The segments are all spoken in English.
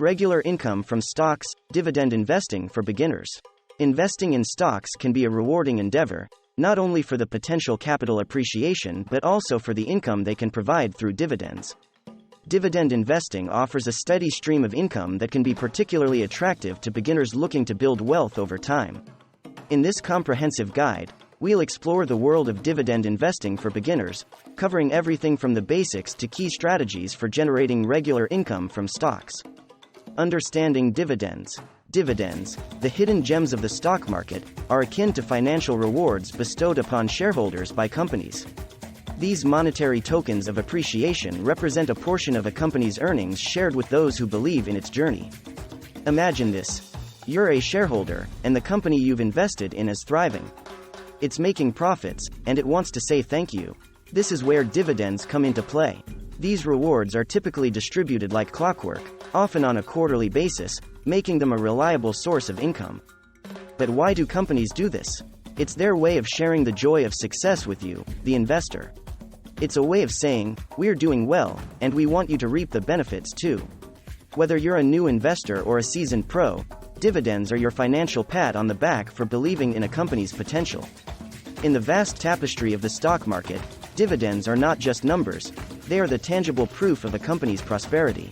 Regular income from stocks, dividend investing for beginners. Investing in stocks can be a rewarding endeavor, not only for the potential capital appreciation but also for the income they can provide through dividends. Dividend investing offers a steady stream of income that can be particularly attractive to beginners looking to build wealth over time. In this comprehensive guide, we'll explore the world of dividend investing for beginners, covering everything from the basics to key strategies for generating regular income from stocks. Understanding dividends. Dividends, the hidden gems of the stock market, are akin to financial rewards bestowed upon shareholders by companies. These monetary tokens of appreciation represent a portion of a company's earnings shared with those who believe in its journey. Imagine this. You're a shareholder, and the company you've invested in is thriving. It's making profits, and it wants to say thank you. This is where dividends come into play. These rewards are typically distributed like clockwork, often on a quarterly basis, making them a reliable source of income. But why do companies do this? It's their way of sharing the joy of success with you, the investor. It's a way of saying, we're doing well, and we want you to reap the benefits too. Whether you're a new investor or a seasoned pro, dividends are your financial pat on the back for believing in a company's potential. In the vast tapestry of the stock market, dividends are not just numbers, they are the tangible proof of a company's prosperity.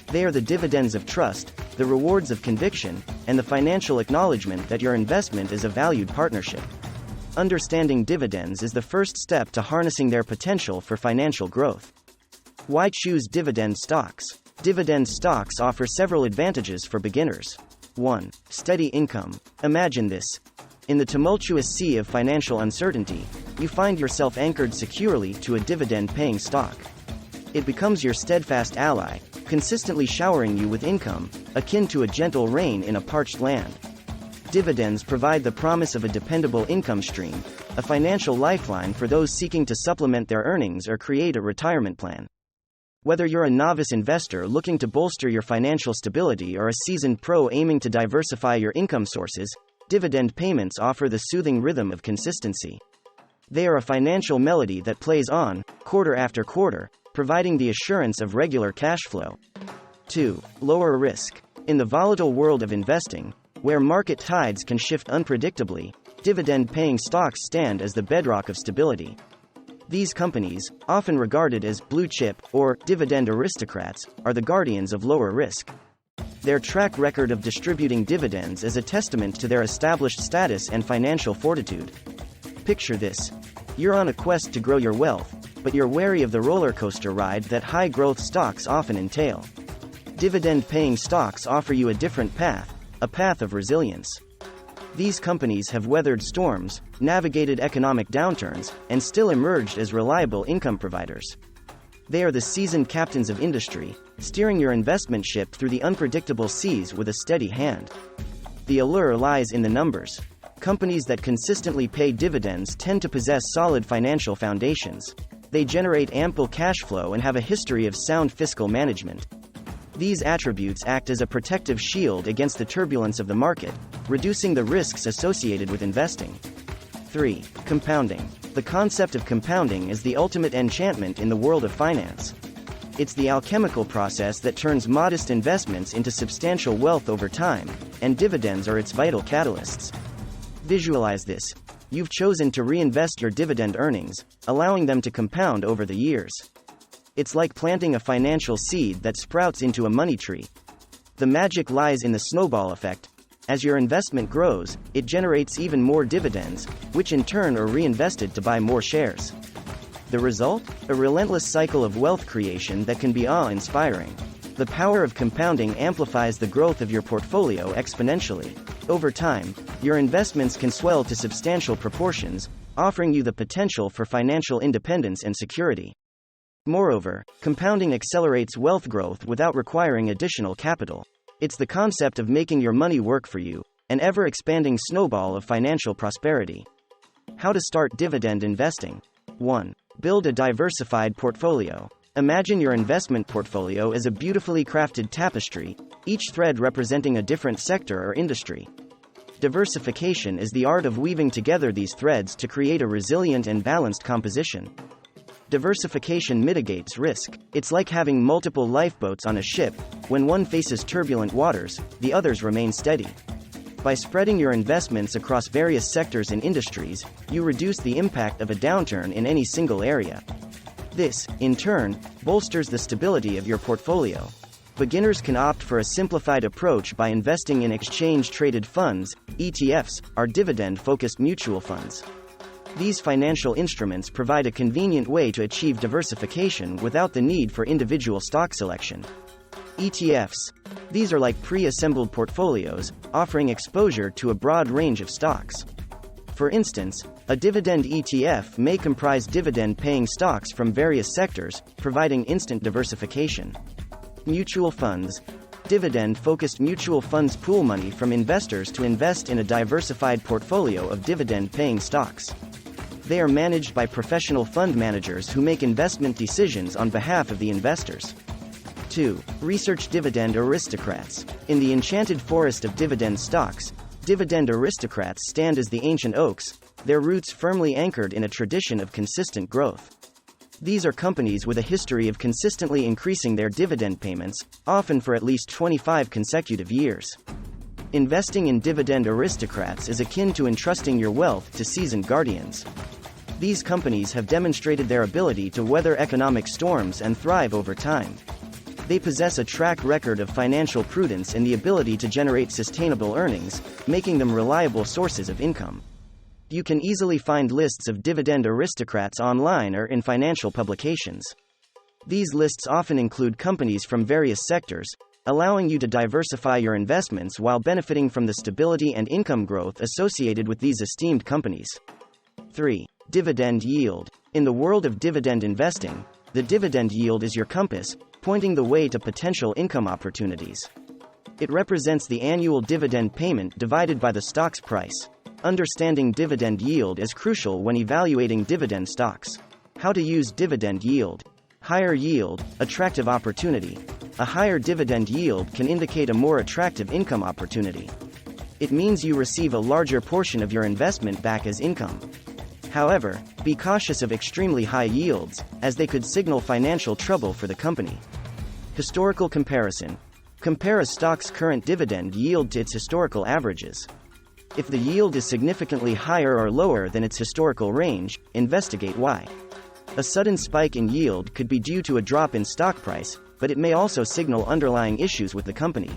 They are the dividends of trust, the rewards of conviction, and the financial acknowledgement that your investment is a valued partnership. Understanding dividends is the first step to harnessing their potential for financial growth. Why choose dividend stocks? Dividend stocks offer several advantages for beginners. 1. Steady income. Imagine this. In the tumultuous sea of financial uncertainty, you find yourself anchored securely to a dividend-paying stock. It becomes your steadfast ally, consistently showering you with income, akin to a gentle rain in a parched land. Dividends provide the promise of a dependable income stream, a financial lifeline for those seeking to supplement their earnings or create a retirement plan. Whether you're a novice investor looking to bolster your financial stability or a seasoned pro aiming to diversify your income sources, dividend payments offer the soothing rhythm of consistency. They are a financial melody that plays on, quarter after quarter, providing the assurance of regular cash flow. 2. Lower risk. In the volatile world of investing, where market tides can shift unpredictably, dividend-paying stocks stand as the bedrock of stability. These companies, often regarded as blue-chip or dividend aristocrats, are the guardians of lower risk. Their track record of distributing dividends is a testament to their established status and financial fortitude. Picture this. You're on a quest to grow your wealth, but you're wary of the roller coaster ride that high-growth stocks often entail. Dividend-paying stocks offer you a different path, a path of resilience. These companies have weathered storms, navigated economic downturns, and still emerged as reliable income providers. They are the seasoned captains of industry, steering your investment ship through the unpredictable seas with a steady hand. The allure lies in the numbers. Companies that consistently pay dividends tend to possess solid financial foundations. They generate ample cash flow and have a history of sound fiscal management. These attributes act as a protective shield against the turbulence of the market, reducing the risks associated with investing. 3. Compounding. The concept of compounding is the ultimate enchantment in the world of finance. It's the alchemical process that turns modest investments into substantial wealth over time, and dividends are its vital catalysts. Visualize this. You've chosen to reinvest your dividend earnings, allowing them to compound over the years. It's like planting a financial seed that sprouts into a money tree. The magic lies in the snowball effect. As your investment grows, it generates even more dividends, which in turn are reinvested to buy more shares. The result? A relentless cycle of wealth creation that can be awe-inspiring. The power of compounding amplifies the growth of your portfolio exponentially. Over time, your investments can swell to substantial proportions, offering you the potential for financial independence and security. Moreover, compounding accelerates wealth growth without requiring additional capital. It's the concept of making your money work for you, an ever-expanding snowball of financial prosperity. How to start dividend investing. 1. Build a diversified portfolio. Imagine your investment portfolio as a beautifully crafted tapestry, each thread representing a different sector or industry. Diversification is the art of weaving together these threads to create a resilient and balanced composition. Diversification mitigates risk. It's like having multiple lifeboats on a ship. When one faces turbulent waters, the others remain steady. By spreading your investments across various sectors and industries, you reduce the impact of a downturn in any single area. This, in turn, bolsters the stability of your portfolio. Beginners can opt for a simplified approach by investing in exchange-traded funds, ETFs, or dividend-focused mutual funds. These financial instruments provide a convenient way to achieve diversification without the need for individual stock selection. ETFs. These are like pre-assembled portfolios, offering exposure to a broad range of stocks. For instance, a dividend ETF may comprise dividend-paying stocks from various sectors, providing instant diversification. Mutual funds. Dividend-focused mutual funds pool money from investors to invest in a diversified portfolio of dividend-paying stocks. They are managed by professional fund managers who make investment decisions on behalf of the investors. 2. Research dividend aristocrats. In the enchanted forest of dividend stocks, dividend aristocrats stand as the ancient oaks, their roots firmly anchored in a tradition of consistent growth. These are companies with a history of consistently increasing their dividend payments, often for at least 25 consecutive years. Investing in dividend aristocrats is akin to entrusting your wealth to seasoned guardians. These companies have demonstrated their ability to weather economic storms and thrive over time. They possess a track record of financial prudence and the ability to generate sustainable earnings, making them reliable sources of income. You can easily find lists of dividend aristocrats online or in financial publications. These lists often include companies from various sectors, allowing you to diversify your investments while benefiting from the stability and income growth associated with these esteemed companies. 3. Dividend yield. In the world of dividend investing, the dividend yield is your compass, pointing the way to potential income opportunities. It represents the annual dividend payment divided by the stock's price. Understanding dividend yield is crucial when evaluating dividend stocks. How to use dividend yield. Higher yield, attractive opportunity. A higher dividend yield can indicate a more attractive income opportunity. It means you receive a larger portion of your investment back as income. However, be cautious of extremely high yields, as they could signal financial trouble for the company. Historical comparison. Compare a stock's current dividend yield to its historical averages. If the yield is significantly higher or lower than its historical range, investigate why. A sudden spike in yield could be due to a drop in stock price, but it may also signal underlying issues with the company.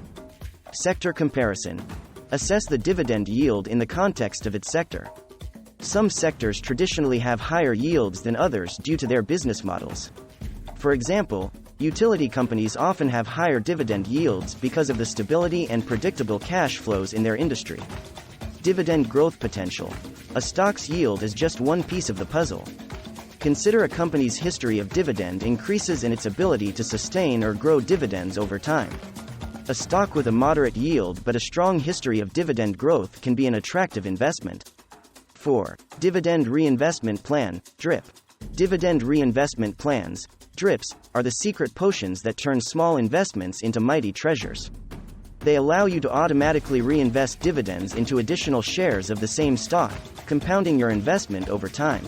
Sector comparison. Assess the dividend yield in the context of its sector. Some sectors traditionally have higher yields than others due to their business models. For example, utility companies often have higher dividend yields because of the stability and predictable cash flows in their industry. Dividend growth potential. A stock's yield is just one piece of the puzzle. Consider a company's history of dividend increases in its ability to sustain or grow dividends over time. A stock with a moderate yield but a strong history of dividend growth can be an attractive investment. 4. Dividend Reinvestment Plan, DRIP. Dividend reinvestment plans, DRIPs, are the secret potions that turn small investments into mighty treasures. They allow you to automatically reinvest dividends into additional shares of the same stock, compounding your investment over time.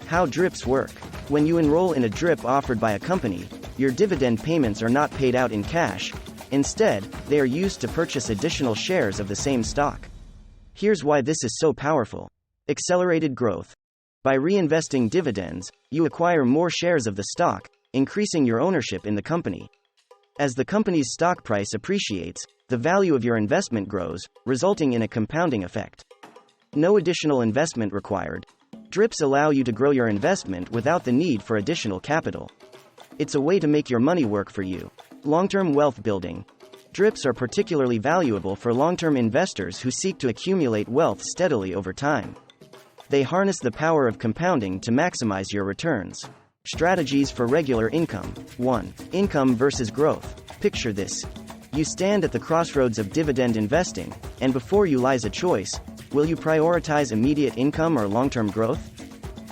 How DRIPs work. When you enroll in a DRIP offered by a company, your dividend payments are not paid out in cash. Instead, they are used to purchase additional shares of the same stock. Here's why this is so powerful. Accelerated growth. By reinvesting dividends, you acquire more shares of the stock, increasing your ownership in the company. As the company's stock price appreciates, the value of your investment grows, resulting in a compounding effect. No additional investment required. DRIPs allow you to grow your investment without the need for additional capital. It's a way to make your money work for you. Long-term wealth building. DRIPs are particularly valuable for long-term investors who seek to accumulate wealth steadily over time. They harness the power of compounding to maximize your returns. Strategies for regular income. 1. Income versus growth. Picture this. You stand at the crossroads of dividend investing, and before you lies a choice: will you prioritize immediate income or long-term growth?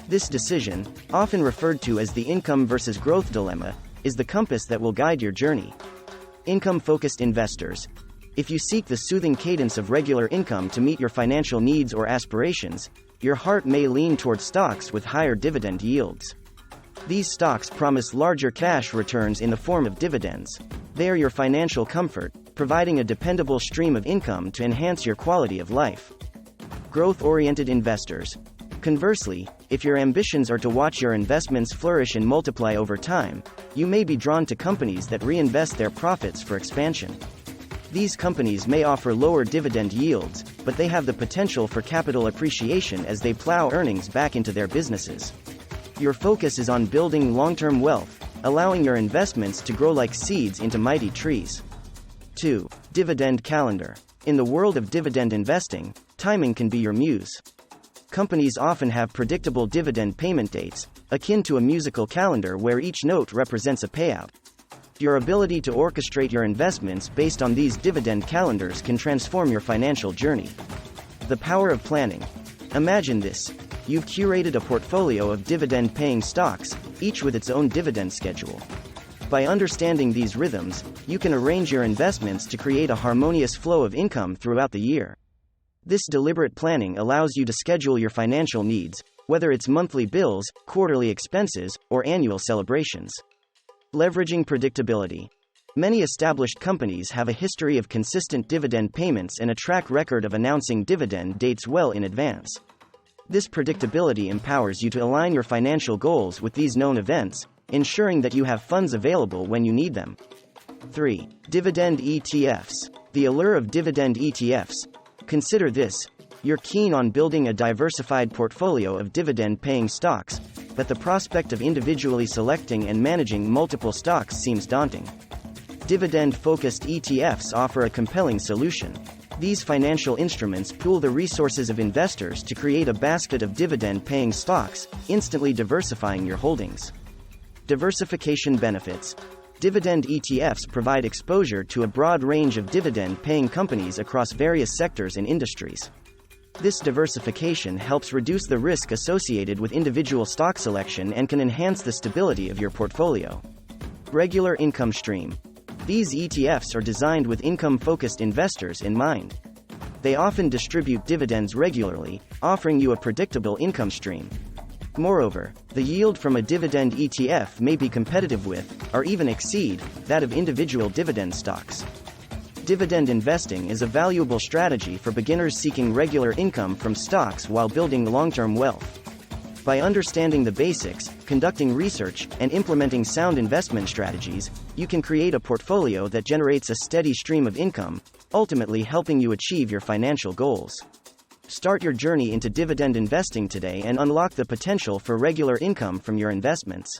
This decision, often referred to as the income versus growth dilemma, is the compass that will guide your journey. Income-focused investors. If you seek the soothing cadence of regular income to meet your financial needs or aspirations, your heart may lean toward stocks with higher dividend yields. These stocks promise larger cash returns in the form of dividends. They are your financial comfort, providing a dependable stream of income to enhance your quality of life. Growth-oriented investors. Conversely, if your ambitions are to watch your investments flourish and multiply over time, you may be drawn to companies that reinvest their profits for expansion. These companies may offer lower dividend yields, but they have the potential for capital appreciation as they plow earnings back into their businesses. Your focus is on building long-term wealth, allowing your investments to grow like seeds into mighty trees. 2. Dividend calendar. In the world of dividend investing, timing can be your muse. Companies often have predictable dividend payment dates, akin to a musical calendar where each note represents a payout. Your ability to orchestrate your investments based on these dividend calendars can transform your financial journey. The power of planning. Imagine this. You've curated a portfolio of dividend-paying stocks, each with its own dividend schedule. By understanding these rhythms, you can arrange your investments to create a harmonious flow of income throughout the year. This deliberate planning allows you to schedule your financial needs, whether it's monthly bills, quarterly expenses, or annual celebrations. Leveraging predictability. Many established companies have a history of consistent dividend payments and a track record of announcing dividend dates well in advance. This predictability empowers you to align your financial goals with these known events, ensuring that you have funds available when you need them. 3. Dividend ETFs. The allure of dividend ETFs. Consider this. You're keen on building a diversified portfolio of dividend-paying stocks, but the prospect of individually selecting and managing multiple stocks seems daunting. Dividend-focused ETFs offer a compelling solution. These financial instruments pool the resources of investors to create a basket of dividend-paying stocks, instantly diversifying your holdings. Diversification benefits. Dividend ETFs provide exposure to a broad range of dividend-paying companies across various sectors and industries. This diversification helps reduce the risk associated with individual stock selection and can enhance the stability of your portfolio. Regular income stream. These ETFs are designed with income-focused investors in mind. They often distribute dividends regularly, offering you a predictable income stream. Moreover, the yield from a dividend ETF may be competitive with, or even exceed, that of individual dividend stocks. Dividend investing is a valuable strategy for beginners seeking regular income from stocks while building long-term wealth. By understanding the basics, conducting research, and implementing sound investment strategies, you can create a portfolio that generates a steady stream of income, ultimately helping you achieve your financial goals. Start your journey into dividend investing today and unlock the potential for regular income from your investments.